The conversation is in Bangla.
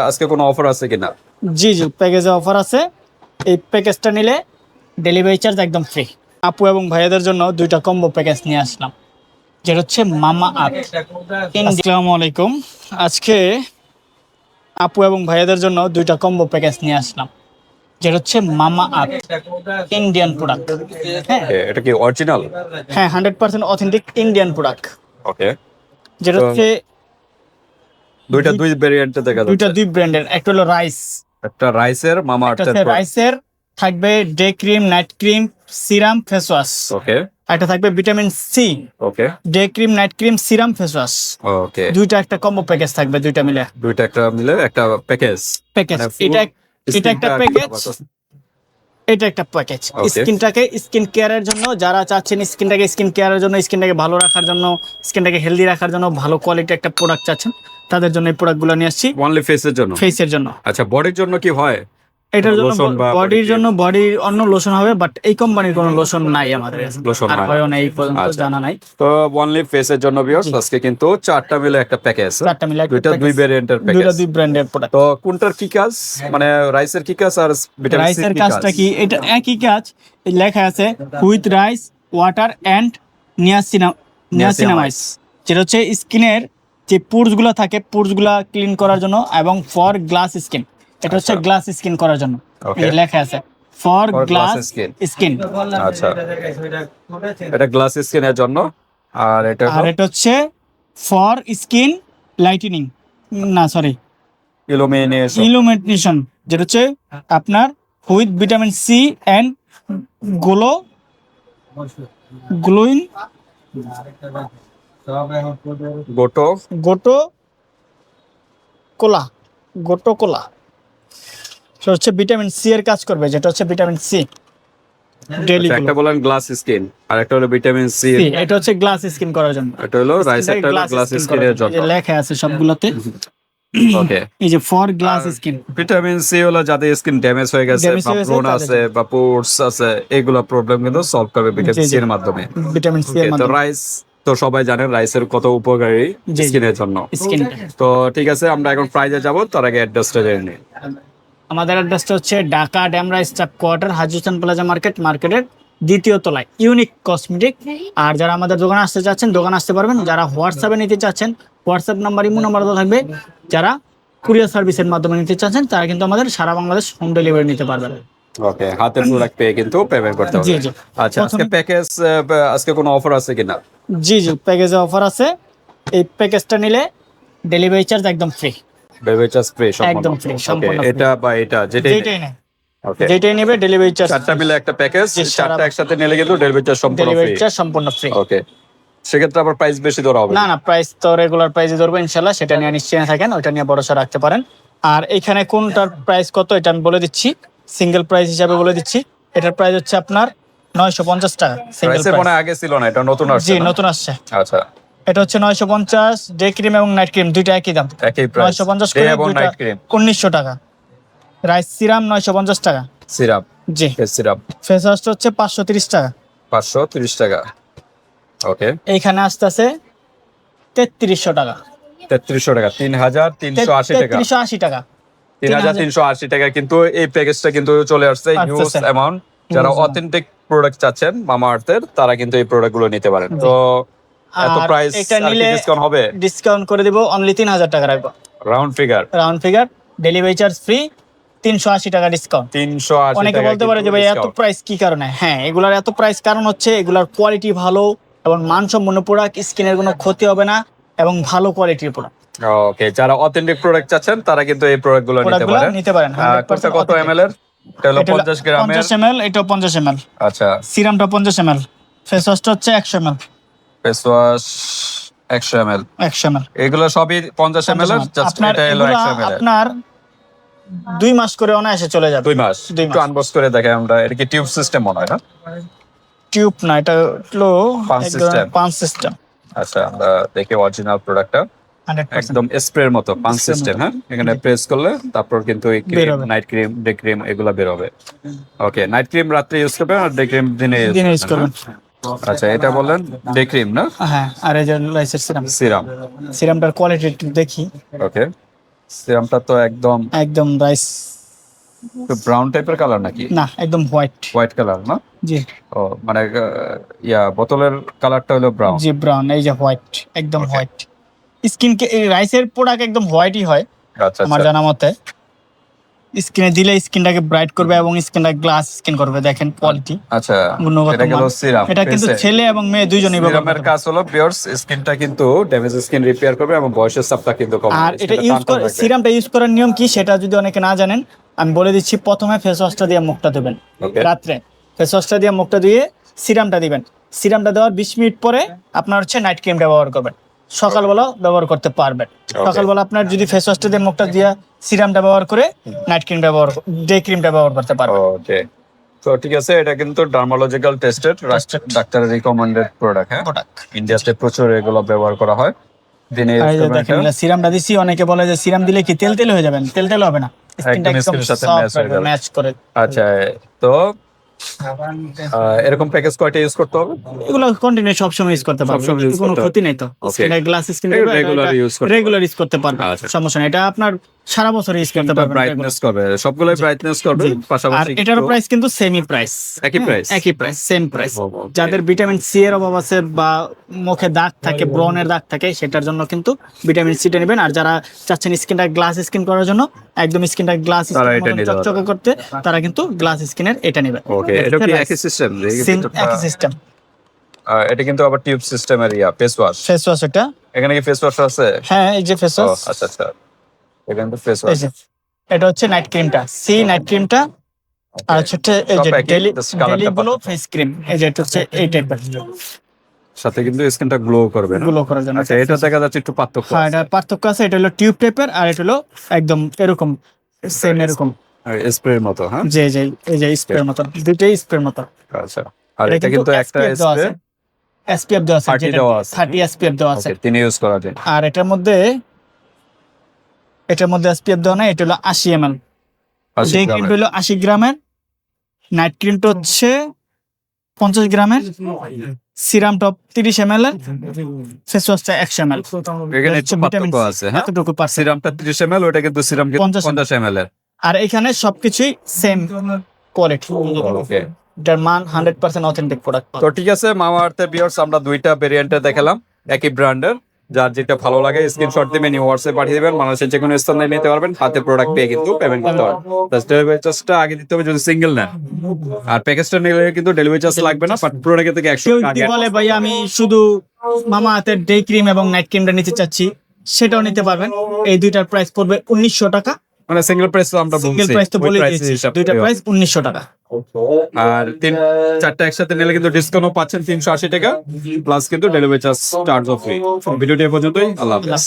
আজকে কোনো অফার আছে কিনা? জি জি, প্যাকেজে অফার আছে। এই প্যাকেজটা নিলে ডেলিভারি চার্জ একদম ফ্রি। আপু এবং ভাইয়াদের জন্য দুইটা কম্বো প্যাকেজ নিয়ে আসলাম, যেটা হচ্ছে মামা আর্থ। আসসালামু আলাইকুম। আজকে আপু এবং ভাইয়াদের জন্য দুইটা কম্বো প্যাকেজ নিয়ে আসলাম, যেটা হচ্ছে মামা আর্থ ইন্ডিয়ান প্রোডাক্ট। হ্যাঁ এটা কি অরিজিনাল? হ্যাঁ, 100% অথেন্টিক ইন্ডিয়ান প্রোডাক্ট। ওকে, যেটা তো হচ্ছে দুই ভেরিয়েন্টে দেখা দুইটা যাচ্ছে। দুই ব্র্যান্ডের। একটা হলো রাইস, একটা রাইসের মামা একটা আর্থের হচ্ছে রাইসের থাকবে day cream, night cream, serum, face wash. Okay একটা থাকবে vitamin C, okay day cream, night cream, serum, face wash. Okay, দুইটা একটা কম্বো প্যাকেজ থাকবে, দুইটা মিলে দুইটা একটা মিলে একটা প্যাকেজ। প্যাকেজ। মানে full এটা একটা skin টা প্যাকেজ, cover করছে। এটা একটা প্যাকেজ। Okay. স্কিন কেয়ারের জন্য যারা চাচ্ছেন, স্কিন কেয়ারের জন্য, স্কিনটাকে ভালো রাখার জন্য, স্কিনটাকে হেলদি রাখার জন্য, ভালো কোয়ালিটি একটা প্রোডাক্ট চাচ্ছেন, তাদের জন্য এই প্রোডাক্টগুলো নিয়ে আসছি। অনলি ফেসের জন্য? ফেসের জন্য। আচ্ছা, বডির জন্য কি হয়? এটার জন্য লোশন বা বডির জন্য বডির অন্য লোশন হবে, বাট এই কোম্পানির কোনো লোশন নাই আমাদের। লোশন আর হয় না। হয়ও না, এই পর্যন্ত আচ্ছা। জানা নাই। তো অনলি ফেসের জন্য ভিউয়ার্স আজকে কিন্তু চারটা মিলে একটা প্যাকেজ। চারটা মিলে একটা দুইটা package, দুই ভেরিয়েন্টের দুইটা প্যাকেজ। দুই ব্র্যান্ডের প্রোডাক্ট। তো কোনটার কি কাজ, মানে রাইসের কি কাজ আর ভিটামিন সি রাইসের কি কাজটা কাজ? কি? এটা একই কাজ। এই লেখা আছে with rice water and niacinamide, যেটা হচ্ছে স্কিনের যে পোরস গুলা থাকে, পোরস গুলা ক্লিন করার জন্য, এবং ফর গ্লাস স্কিন। এটা হচ্ছে আচ্ছা। গ্লাস স্কিন করার জন্য। Okay. এই লেখা আছে for For glass glass skin. Skin. আচ্ছা, এটা গ্লাস স্কিনের জন্য। আর এটা আর এটা হচ্ছে ফর স্কিন লাইটেনিং, না সরি, ইলুমিনেশন। ইলুমিনেশন, যেটা হচ্ছে আপনার with vitamin C and glowing গোটো গোটো কোলা সেটা হচ্ছে ভিটামিন সি এর কাজ করবে, যেটা হচ্ছে ভিটামিন সি ডেইলি। আচ্ছা, একটা বলেন গ্লাস স্কিন আর একটা হলো ভিটামিন সি। এটা হচ্ছে গ্লাস স্কিন করার জন্য। এটা হলো রাইস, একটা হলো গ্লাস স্কিনের জন্য। এই লেখা আছে সবগুলোতে। ওকে, এই যে for glass skin. Vitamin C হলো যাদের স্কিন ড্যামেজ হয়ে গেছে Damage বা হয়ে গেছে ব্রণ তাদের আছে বা পোরস আছে, এগুলো প্রবলেম কিন্তু সলভ করবে ভিটামিন জি, সি জি। এর মাধ্যমে। ভিটামিন সি এর Okay, তো মাধ্যমে রাইস তো সবাই জানেন রাইসের কত উপকারী জি। স্কিনের জন্য। স্কিন। তো ঠিক আছে, আমরা এখন প্রাইজে যাব, তার আগে অ্যাড্রেসটা জেনে নিই। আমাদের অ্যাড্রেসটা হচ্ছে Dhaka Demra staff quarter, হাজুচান plaza মার্কেটের দ্বিতীয় তলায়, ইউনিক কসমেটিক। আর যারা আমাদের দোকানে আসতে চাচ্ছেন, দোকানে আসতে পারবেন। যারা হোয়াটসঅ্যাপে নিতে চাচ্ছেন, হোয়াটসঅ্যাপ নাম্বার, ইমো নাম্বার তো থাকবে। যারা কুরিয়ার সার্ভিসের মাধ্যমে নিতে চাচ্ছেন, তারা কিন্তু আমাদের সারা বাংলাদেশ হোম ডেলিভারি নিতে পারবেন। ওকে, হাতের প্রোডাক্ট পেয়ে কিন্তু পেমেন্ট করতে হবে। জি, জি। আচ্ছা, আজকে প্যাকেজ, আজকে কোনো অফার আছে কিনা? জি জি, প্যাকেজে অফার আছে। এই প্যাকেজটা নিলে ডেলিভারি চার্জ একদম ফ্রি। বেবি চার্জ ফ্রি সম্পূর্ণ? একদম free, ওকে, সম্পূর্ণ free। এটা বা এটা যেটাই যেটাই নেয়, ওকে, যেটাই নেবে ডেলিভারি চার্জ, চারটা মিলে একটা প্যাকেজ, জি, সারা চারটা একসাথে নিলে কিন্তু ডেলিভারি চার্জ সম্পূর্ণ ডেলিভারি ফ্রি। চার্জ সম্পূর্ণ ফ্রি। ওকে, সেক্ষেত্রে আবার প্রাইস বেশি ধরা হবে? না না, প্রাইস তো রেগুলার প্রাইসে ধরবো ইনশাল্লাহ, সেটা নিয়ে নিশ্চিন্ত থাকেন, ওইটা নিয়ে ভরসা রাখতে পারেন। আর এখানে কোনটার প্রাইস কত এটা আমি বলে দিচ্ছি, সিঙ্গেল প্রাইস হিসাবে বলে দিচ্ছি। এটার প্রাইস হচ্ছে আপনার 950 টাকা সিঙ্গেল প্রাইসে মনে প্রাইস। আগে ছিল না, এটা নতুন আসছে জি, না? নতুন আসছে। আচ্ছা, এটা হচ্ছে 950, ডে ক্রিম এবং নাইট ক্রিম দুইটা একই দাম, একই প্রাইস, 950 ডে করে, এবং দুইটা নাইট ক্রিম 1900 টাকা। রাইস সিরাম 950 টাকা। সিরাপ, জি। ফেস সিরাপ ফেস ওয়াশটা হচ্ছে 530 টাকা। 530 টাকা। ওকে, এইখানে আসতেছে 3300 টাকা। 3300 টাকা, 3380 টাকা। 3380 টাকা। 3380 টাকা কিন্তু এই প্যাকেজটা কিন্তু চলে আসছে হিউজ আসতেছে। অ্যামাউন্ট। যারা অথেন্টিক প্রোডাক্ট চাচ্ছেন মামা আর্থের, তারা কিন্তু এই প্রোডাক্ট গুলো নিতে পারেন। তো এত আর প্রাইস এটা আর কি নিলে ডিসকাউন্ট হবে? ডিসকাউন্ট করে দিব, অনলি 3000 টাকা রাখবো, round figure round figure. Delivery charge free, 380 টাকা ডিসকাউন্ট। 380 অনেকে টাকা বলতে পারে যে ভাই এত প্রাইস কি কারণে? হ্যাঁ, এগুলার এত প্রাইস কারণ হচ্ছে এগুলার কোয়ালিটি ভালো এবং মানসম্পন্ন প্রোডাক্ট, স্কিনের কোনো ক্ষতি হবে না এবং ভালো কোয়ালিটির প্রোডাক্ট। ওকে, যারা অথেন্টিক প্রোডাক্ট চাচ্ছেন তারা কিন্তু এই প্রোডাক্ট গুলো নিতে পারেন। নিতে পারেন। কোনটা কত এমএল এর? এটা হলো 50 গ্রামের। 50 ml, এটা 50 ml। আচ্ছা, সিরামটা 50 ml, ফেস ওয়াশটা হচ্ছে 100 ml। Face wash 100 ml। 100 ml এগুলো সবই 50 ml এর, জাস্ট আপনার এটা হলো এগুলা 100 ml এর। আপনার 2 মাস করে অনায়াসে চলে যাবে। 2 মাস। 2 একটু মাস। আনবক্স করে দেখাই আমরা। এটা কি টিউব সিস্টেম মনে হয় না? টিউব না, এটা হলো Punch system। Punch system. আচ্ছা, আমরা দেখি অরিজিনাল প্রোডাক্টটা। 100% একদম স্প্রের মতো পাঞ্চ Spray সিস্টেম। মতো। হ্যাঁ, এখানে প্রেস করলে তারপর কিন্তু এই বের ক্রিম, হবে। নাইট ক্রিম, ডে ক্রিম এগুলো বের হবে। ওকে, নাইট ক্রিম রাত্রে ইউজ করবেন আর ডে ক্রিম দিনে দিনে ইউজ করবেন। আচ্ছা, এটা বলেন ডে ক্রিম না হ্যাঁ, আর এই যে লাইসের সিরাম। সিরাম? সিরামটার কোয়ালিটি একটু দেখি। ওকে, সিরামটা তো একদম একদম রাইস, ব্রাউন টাইপের কালার নাকি? না একদম হোয়াইট। হোয়াইট কালার না? জি ও মানে বোতলের কালারটা হলো ব্রাউন। জি ব্রাউন, এই যে হোয়াইট, একদম Okay. হোয়াইট। স্কিন রাইসের প্রোডাক্ট একদম হোয়াইটই হয় আচ্ছা আমার আচ্ছা জানা মতে। স্কিনে দিলে স্কিনটাকে ব্রাইট করবে এবং স্কিনটা গ্লাস স্কিন করবে, দেখেন কোয়ালিটি, আচ্ছা। গুণগত এটা গেল মান। সিরাম। এটা কিন্তু ছেলে এবং মেয়ে দুইজনই ব্যবহার সিরামের করতে কাজ হলো পিওরস স্কিনটা কিন্তু ড্যামেজ স্কিন রিপেয়ার করবে এবং বয়সের চাপটা কিন্তু পারে। কমাবে। আর এটা ইউজ করে, সিরামটা ইউজ করার নিয়ম কি সেটা যদি অনেকে না জানেন, আমি বলে দিচ্ছি। প্রথমে ফেস ওয়াশটা দিয়ে মুখটা ধুবেন, Okay. রাত্রে ফেস ওয়াশটা দিয়ে মুখটা ধুয়ে সিরামটা দিবেন। সিরামটা দেওয়ার 20 মিনিট পরে আপনার হচ্ছে নাইট ক্রিমটা ব্যবহার করবেন, সকালবেলা ব্যবহার করতে পারবেন। সকালবেলা আপনার যদি ফেস ওয়াশটা দিয়ে মুখটা দিয়ে সিরামটা ব্যবহার করে নাইট ক্রিম ব্যবহার, ডে ক্রিমটা ব্যবহার করতে পারবেন। ওকে, তো ঠিক আছে। এটা কিন্তু ডার্মালজিক্যাল টেস্টেড, ডাক্তারের রিকমেন্ডেড প্রোডাক্ট। হ্যাঁ, প্রোডাক্ট। ইন্ডিয়াতে প্রচুর এগুলো ব্যবহার করা হয় দিনে। আর এই যে দেখেন সিরামটা দিছি, অনেকে বলে যে সিরাম দিলে কি তেল তেল হয়ে যাবেন, তেল তেল হবে না, স্কিনটা একদম একদম স্কিনের সাথে সফট ম্যাচ হয়ে যাবে। ম্যাচ করে। আচ্ছা, তো এরকম প্যাকেজ কয়টা ইউজ করতে হবে? এগুলো কন্টিনিউ সব সময় ইউজ করতে পারবেন, সবসময় use কোনো করতে হবে। ক্ষতি নেই তো। Okay. স্কিনে গ্লাস স্কিন Regular use করতে রেগুলার ইউজ করতে পারবেন, আচ্ছা। সমস্যা নেই। এটা আপনার সারা বছর ইউজ করতে পারবেন। ব্রাইটনেস করবে, সবগুলোই ব্রাইটনেস করবে, আর পাশাপাশি এটার একটু- প্রাইস কিন্তু সেমই প্রাইস, একই প্রাইস? একই প্রাইস, সেম প্রাইস। Okay. যাদের ভিটামিন সি এর অভাব আছে বা মুখে দাগ থাকে, ব্রনের দাগ থাকে, সেটার জন্য কিন্তু ভিটামিন সিটা নেবেন। আর যারা চাচ্ছেন স্কিনটা গ্লাস স্কিন করার জন্য, একদম স্কিনটা গ্লাস তারা স্কিন এটা নিতে চকচকে করতে, তারা কিন্তু গ্লাস স্কিনের এটা নেবেন। ওকে, এটা কি একই সিস্টেম? একই সিস্টেম। এটা কিন্তু আবার টিউব সিস্টেমের ফেস ওয়াশ। ফেস ওয়াশ এটা, এখানে কি ফেস ওয়াশ আছে? হ্যাঁ এই যে ফেস ও ওয়াশ, আচ্ছা আচ্ছা, এখানে তো ফেস এই ওয়াশ। যে এটা হচ্ছে নাইট ক্রিমটা, সি নাইট ক্রিমটা। আর হচ্ছে এই যে সব একই, ডেলি just colourটা ডেলি গুলো পার্থক্য। ফেস ক্রিম, এই যে এটা হচ্ছে এই টাইপের সাথে কিন্তু স্কিনটা গ্লো করবে না? গুলো করার জন্য। আচ্ছা, এটা দেখা যাচ্ছে একটু পার্থক্য হ্যাঁ, আছে। এটা পার্থক্য আছে। এটা হলো টিউব টাইপের আর এটা হলো একদম এরকম সেম এরকম, স্প্রের মতো। হ্যাঁ, যে যে এই যে স্প্রের মতো, দুইটাই স্প্রের মতো। আচ্ছা। আর এটা কিন্তু একটা SPF দেওয়া আছে, SPF দেওয়া আছে, 30 যেটা দেওয়া আছে। 30 SPF দেওয়া আছে। ওকে, তিনি ইউজ করা যায়। আর এটার মধ্যে SPF দেওয়া নাই, এটা হলো 80 ml। 80 ডে গ্রামের। ক্রিমটা হলো 80 গ্রামের, নাইট ক্রিমটা হচ্ছে 50 গ্রামের, সিরামটা 30 ml এর, ফেস ওয়াশটা 100 ml। এখানে একটু পার্থক্য আছে। হ্যাঁ, এতটুকু পারছে। সিরামটা 30 ml, ওটা কিন্তু সিরাম 50 ml এর। আর এখানে সবকিছুই সেম কোয়ালিটি, ওকে, এটার মান 100% অথেন্টিক প্রোডাক্ট। তো ঠিক আছে। মামা আর্থের ভিউয়ার্স, আমরা দুইটা ভেরিয়েন্টে দেখালাম, একই ব্র্যান্ডের। যার যেটা ভালো লাগে স্ক্রিনশট দিবেন, নিউ হোয়াটসঅ্যাপ পাঠিয়ে দিবেন, মানুষের যে কোনো স্থানে নিতে পারবেন, হাতে প্রোডাক্ট পেয়ে কিন্তু পেমেন্ট করতে পারবেন। ডেলিভারি চার্জটা আগে দিতে হবে যদি সিঙ্গেল নেন, আর প্যাকেজটা নিলে কিন্তু ডেলিভারি চার্জ লাগবে না, বাট প্রোডাক্ট থেকে 100 কেউ টাকা যদি আগে বলে ভাই আমি শুধু মামা হাতের ডে ক্রিম এবং নাইট ক্রিমটা নিতে চাচ্ছি, সেটাও নিতে পারবেন। এই দুইটার প্রাইস পড়বে 1900 টাকা। মানে সিঙ্গেল প্রাইস তো আমরা সিঙ্গেল বলছি, প্রাইস তো ওই বলে price দিয়েছি, হিসাব দুইটার করে। প্রাইস 1900 টাকা। আর 4টা একসাথে নিলে কিন্তু ডিসকাউন্টও পাচ্ছেন 380 টাকা, প্লাস কিন্তু ডেলিভারি চার্জও ফ্রি। ভিডিওটি এ পর্যন্তই, আল্লাহ হাফেজ।